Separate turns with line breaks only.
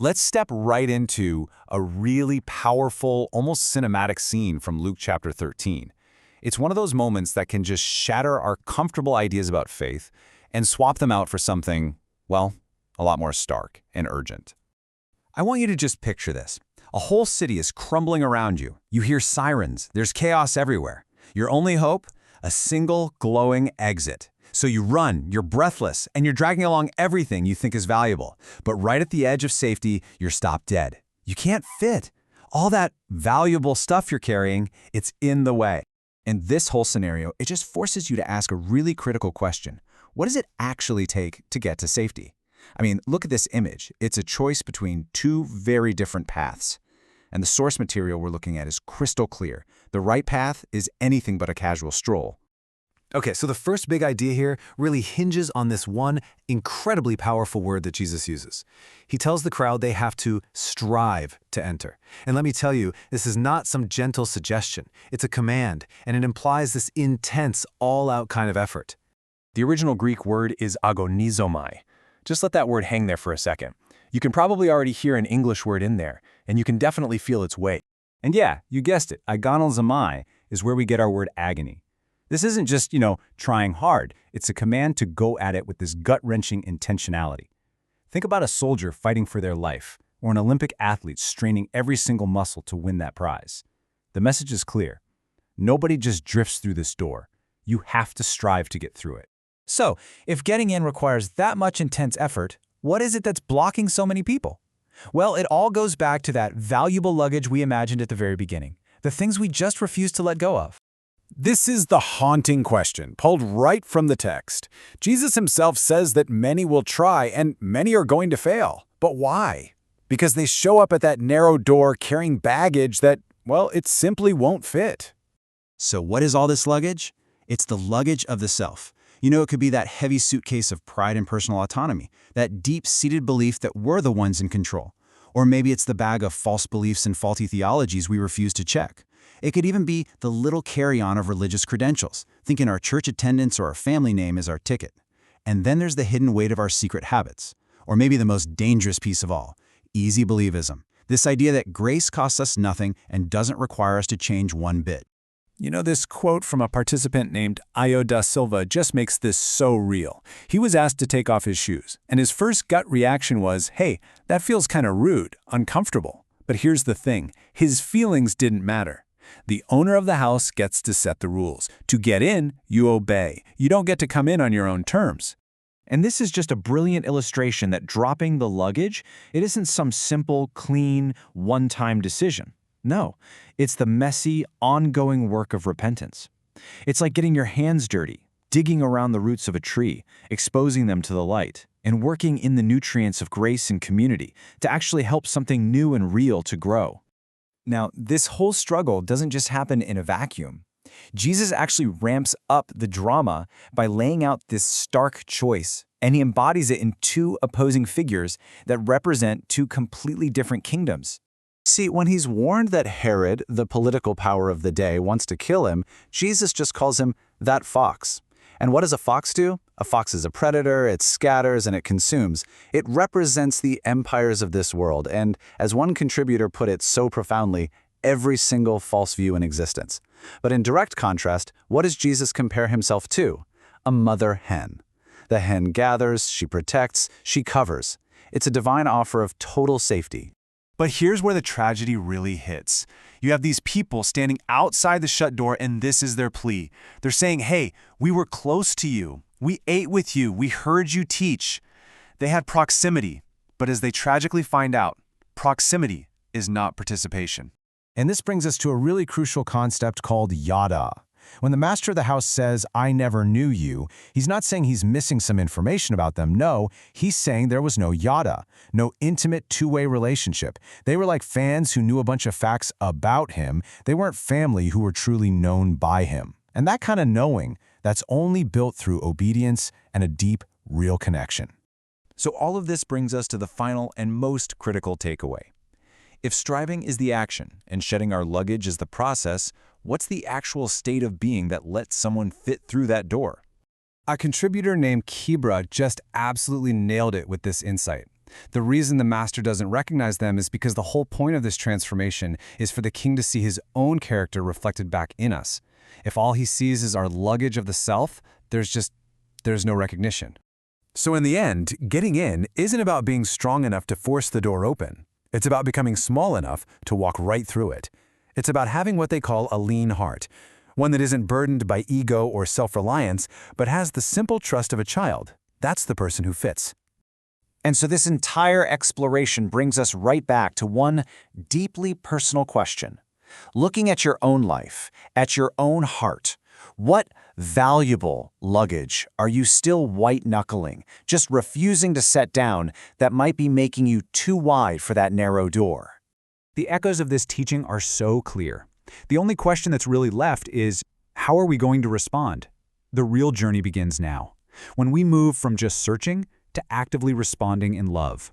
Let's step right into a really powerful, almost cinematic scene from Luke chapter 13. It's one of those moments that can just shatter our comfortable ideas about faith and swap them out for something, well, a lot more stark and urgent. I want you to just picture this. A whole city is crumbling around you. You hear sirens. There's chaos everywhere. Your only hope? A single glowing exit. So you run, you're breathless, and you're dragging along everything you think is valuable. But right at the edge of safety, you're stopped dead. You can't fit. All that valuable stuff you're carrying, it's in the way. In this whole scenario, it just forces you to ask a really critical question. What does it actually take to get to safety? I mean, look at this image. It's a choice between two very different paths. And the source material we're looking at is crystal clear. The right path is anything but a casual stroll.
Okay, so the first big idea here really hinges on this one incredibly powerful word that Jesus uses. He tells the crowd they have to strive to enter. And let me tell you, this is not some gentle suggestion. It's a command, and it implies this intense, all-out kind of effort.
The original Greek word is agonizomai. Just let that word hang there for a second. You can probably already hear an English word in there, and you can definitely feel its weight.
And yeah, you guessed it, agonizomai is where we get our word agony. This isn't just, trying hard. It's a command to go at it with this gut-wrenching intentionality. Think about a soldier fighting for their life, or an Olympic athlete straining every single muscle to win that prize. The message is clear. Nobody just drifts through this door. You have to strive to get through it.
So, if getting in requires that much intense effort, what is it that's blocking so many people? Well, it all goes back to that valuable luggage we imagined at the very beginning, the things we just refuse to let go of.
This is the haunting question, pulled right from the text. Jesus himself says that many will try and many are going to fail. But why? Because they show up at that narrow door carrying baggage that, well, it simply won't fit.
So what is all this luggage? It's the luggage of the self. It could be that heavy suitcase of pride and personal autonomy, that deep-seated belief that we're the ones in control. Or maybe it's the bag of false beliefs and faulty theologies we refuse to check. It could even be the little carry-on of religious credentials, thinking our church attendance or our family name is our ticket. And then there's the hidden weight of our secret habits. Or maybe the most dangerous piece of all, easy believism. This idea that grace costs us nothing and doesn't require us to change one bit.
This quote from a participant named Io da Silva just makes this so real. He was asked to take off his shoes, and his first gut reaction was, hey, that feels kind of rude, uncomfortable. But here's the thing, his feelings didn't matter. The owner of the house gets to set the rules. To get in, you obey. You don't get to come in on your own terms.
And this is just a brilliant illustration that dropping the luggage, it isn't some simple, clean, one-time decision. No, it's the messy, ongoing work of repentance. It's like getting your hands dirty, digging around the roots of a tree, exposing them to the light, and working in the nutrients of grace and community to actually help something new and real to grow. Now, this whole struggle doesn't just happen in a vacuum. Jesus actually ramps up the drama by laying out this stark choice, and he embodies it in two opposing figures that represent two completely different kingdoms.
See, when he's warned that Herod, the political power of the day, wants to kill him, Jesus just calls him that fox. And what does a fox do? A fox is a predator, it scatters and it consumes. It represents the empires of this world, and as one contributor put it so profoundly, every single false view in existence. But in direct contrast, what does Jesus compare himself to? A mother hen. The hen gathers, she protects, she covers. It's a divine offer of total safety.
But here's where the tragedy really hits. You have these people standing outside the shut door, and this is their plea. They're saying, hey, we were close to you. We ate with you. We heard you teach. They had proximity, but as they tragically find out, proximity is not participation.
And this brings us to a really crucial concept called yada. When the master of the house says, I never knew you, he's not saying he's missing some information about them. No, he's saying there was no yada, no intimate two-way relationship. They were like fans who knew a bunch of facts about him. They weren't family who were truly known by him. And that kind of knowing, that's only built through obedience and a deep, real connection. So all of this brings us to the final and most critical takeaway. If striving is the action and shedding our luggage is the process, what's the actual state of being that lets someone fit through that door?
A contributor named Kibra just absolutely nailed it with this insight. The reason the master doesn't recognize them is because the whole point of this transformation is for the king to see his own character reflected back in us. If all he sees is our luggage of the self, there's no recognition. So in the end, getting in isn't about being strong enough to force the door open. It's about becoming small enough to walk right through it. It's about having what they call a lean heart, one that isn't burdened by ego or self-reliance, but has the simple trust of a child. That's the person who fits.
And so this entire exploration brings us right back to one deeply personal question. Looking at your own life, at your own heart, what valuable luggage are you still white-knuckling, just refusing to set down that might be making you too wide for that narrow door?
The echoes of this teaching are so clear. The only question that's really left is, how are we going to respond? The real journey begins now, when we move from just searching to actively responding in love.